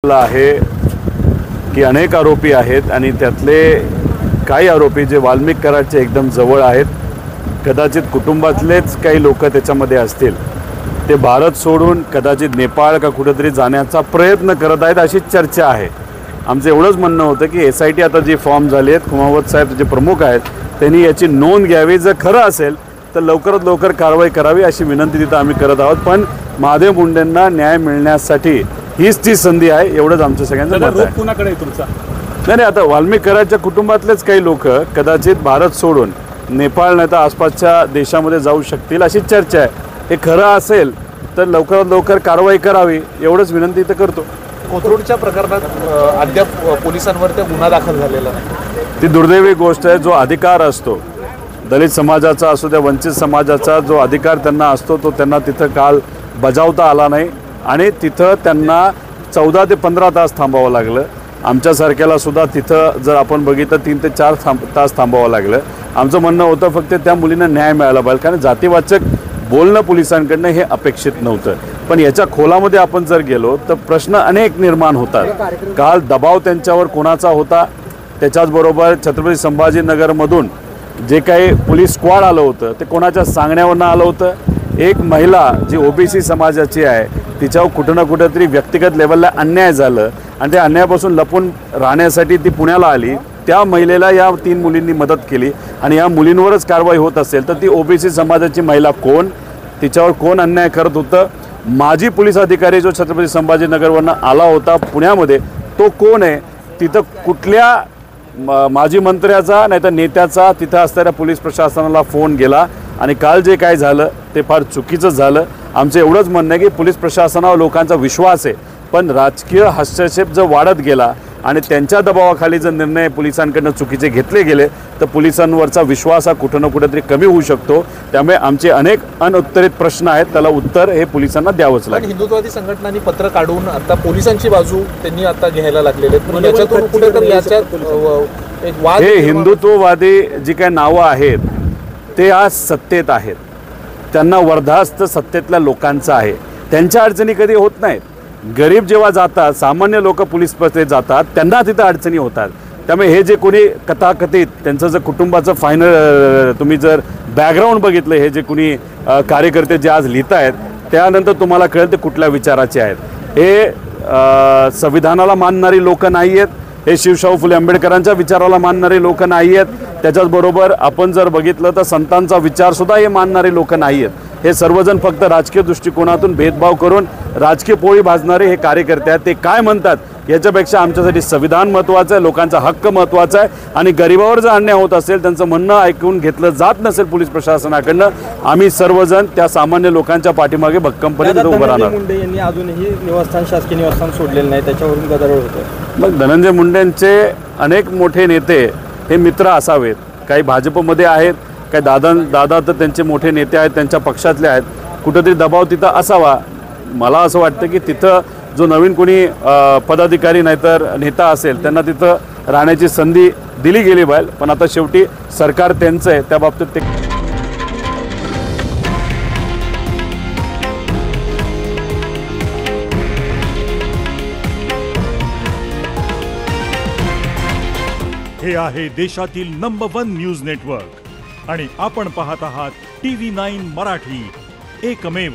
आहे की अनेक आरोपी आहेत आणि त्यातले काही आरोपी जे वाल्मिक कराडचे एकदम जवळ आहेत, कदाचित कुटुंबातलेच काही लोक त्याच्यामध्ये असतील, ते भारत सोडून कदाचित नेपाळ का कुठेतरी जाण्याचा प्रयत्न करत आहेत अशी चर्चा आहे। आमचं एवढंच म्हणणं होतं की SIT आता जी फॉर्म झाली आहेत, कुमावत साहेब जे प्रमुख आहेत त्यांनी याची नोंद घ्यावी, जर खरं असेल तर लवकरात लवकर कारवाई करावी अशी विनंती तिथं आम्ही करत आहोत। पण महादेव मुंडेंना न्याय मिळण्यासाठी हीच ती संधी आहे, एवढंच आमचं सगळ्यांचं मत आहे। कुणाकडे तुमचा नाही, आता वाल्मिक कराडच्या कुटुंबातलेच काही लोक कदाचित भारत सोडून नेपाळ नाही तर आसपासच्या देशामध्ये जाऊ शकतील अशी चर्चा आहे। हे खरं असेल तर लवकरात लवकर कारवाई करावी एवढंच विनंती तर करतो। कोथरूडच्या प्रकरणात अद्याप पोलिसांवर गुन्हा दाखल झालेला नाही, ती दुर्दैवी गोष्ट आहे। जो अधिकार असतो दलित समाजाचा असू द्या वंचित समाजाचा, जो अधिकार त्यांना असतो तो त्यांना तिथं काल बजावता आला नाही आणि तिथं त्यांना 14 ते 15 तास थांबावं लागलं। आमच्यासारख्याला सुद्धा तिथं जर आपण बघितलं 3 ते 4 तास थांबावं लागलं। आमचं म्हणणं होतं फक्त त्या मुलींना न्याय मिळाला पाहिजे, कारण जातीवाचक बोलणं पोलिसांकडनं हे अपेक्षित नव्हतं। पण याच्या खोलामध्ये आपण जर गेलो तर प्रश्न अनेक निर्माण होतात। काल दबाव त्यांच्यावर कोणाचा होता, त्याच्याचबरोबर छत्रपती संभाजीनगरमधून जे काही पोलीस स्क्वॉड आलं होतं ते कोणाच्या सांगण्यावरनं आलं होतं। एक महिला जी OBC समाजाची आहे तिच्यावर कुठं ना कुठंतरी व्यक्तिगत लेवलला अन्याय झालं आणि त्या अन्यायापासून लपून राहण्यासाठी ती पुण्याला आली। त्या महिलेला या 3 मुलींनी मदत केली आणि या मुलींवरच कारवाई होत असेल तर ती OBC समाजाची महिला कोण, तिच्यावर कोण अन्याय करत होतं? माजी पोलीस अधिकारी जो छत्रपती संभाजीनगरवरनं आला होता पुण्यामध्ये तो कोण आहे? तिथं कुठल्या माजी मंत्र्याचा नाही तर नेत्याचा तिथं असणाऱ्या पोलीस प्रशासनाला फोन गेला आणि काल जे काय झालं ते फार चुकीचं झालं। आमचं एवढंच म्हणणं आहे की पोलीस प्रशासनावर लोकांचा विश्वास आहे, पण राजकीय हस्तक्षेप जर वाढत गेला आणि त्यांच्या दबावाखाली जर निर्णय पोलिसांकडून चुकीचे घेतले गेले तर पोलिसांवरचा विश्वास हा कुठं ना कुठेतरी कमी होऊ शकतो। त्यामुळे आमचे अनेक अनउत्तरित प्रश्न आहेत, त्याला उत्तर हे पोलिसांना द्यावंच लागेल। हिंदुत्ववादी संघटनांनी पत्र काढून आता पोलिसांची बाजू त्यांनी आता घ्यायला लागलेले आहेत। याच्यातून कुठेतरी याच्यात एक वाद, हे हिंदुत्ववादी जी काही नावं आहेत ते आज सत्तेत आहेत, त्यांना वर्धास्त सत्तेतल्या लोकांचं आहे, त्यांच्या अडचणी कधी होत नाहीत। गरीब जेव्हा जातात, सामान्य लोक पोलीस प्रशासनात जातात, त्यांना तिथं अडचणी होतात। त्यामुळे हे जे कोणी कथाकथित त्यांचं जर कुटुंबाचं फायनल तुम्ही जर बॅकग्राऊंड बघितलं, हे जे कोणी कार्यकर्ते जे आज लिहित आहेत त्यानंतर तुम्हाला कळेल ते कुठल्या विचाराचे आहेत। हे संविधानाला मानणारी लोक नाही आहेत, हे शिवशाहू फुले आंबेडकरांच्या विचाराला मानणारे लोक नाही आहेत, त्याच्याचबरोबर आपण जर बघितलं तर संतांचा विचारसुद्धा हे मानणारे लोक नाही आहेत। हे सर्वजण फक्त राजकीय दृष्टिकोनातून भेदभाव करून राजकीय पोळी भाजणारे हे कार्यकर्ते आहेत। ते काय म्हणतात याच्यापेक्षा आमच्यासाठी संविधान महत्त्वाचं आहे, लोकांचा हक्क महत्त्वाचा आहे आणि गरिबावर जर अन्याय होत असेल, त्यांचं म्हणणं ऐकून घेतलं जात नसेल पोलीस प्रशासनाकडनं, आम्ही सर्वजण त्या सामान्य लोकांच्या पाठीमागे भक्कमपणे उभं राहणार। मुंडे यांनी अजूनही निवासस्थान शासकीय निवासस्थान सोडलेलं नाही, त्याच्यावरून गदारोळ होतं। मग धनंजय मुंडेंचे अनेक मोठे नेते हे मित्र असावेत, काही भाजपमध्ये आहेत, काही दादा तर त्यांचे मोठे नेते आहेत, त्यांच्या पक्षातले आहेत, कुठंतरी दबाव तिथं असावा। मला असं वाटतं की तिथं जो नवीन कोणी पदाधिकारी नाहीतर नेता असेल त्यांना तिथं राहण्याची संधी दिली गेली पाहिजे, पण आता शेवटी सरकार त्यांचं आहे, त्या बाबतीत ते हे आहे देशातील नंबर 1 न्यूज नेटवर्क आणि आपण पाहत आहात TV9 मराठी, एकमेव।